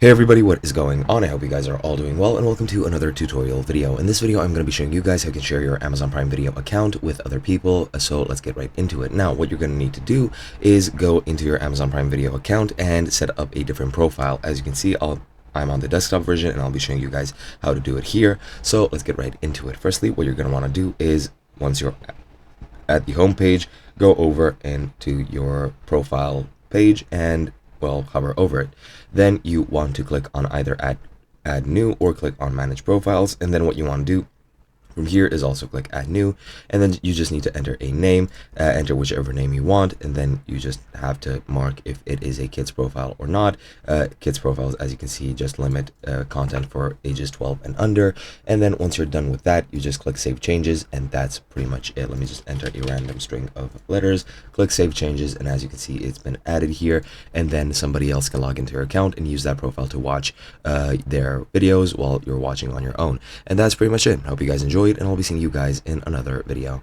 Hey everybody, what is going on? I hope you guys are all doing well, and welcome to another tutorial video. In this video, I'm going to be showing you guys how you can share your Amazon Prime Video account with other people, so let's get right into it. Now, what you're going to need to do is go into your Amazon Prime Video account and set up a different profile. As you can see, I'm on the desktop version, and I'll be showing you guys how to do it here. So let's get right into it. Firstly, what you're going to want to do is, once you're at the home page, go over into your profile page and hover over it. Then you want to click on either add new or click on manage profiles, and then what you want to do from here is also click add new, and then you just need to enter a name, enter whichever name you want, and then you just have to mark if it is a kids profile or not. Kids profiles, as you can see, just limit content for ages 12 and under, and then once you're done with that, you just click save changes, and that's pretty much it. Let me just enter a random string of letters, click save changes, and as you can see, it's been added here, and then somebody else can log into your account and use that profile to watch their videos while you're watching on your own. And that's pretty much it. I hope you guys enjoyed, and I'll be seeing you guys in another video.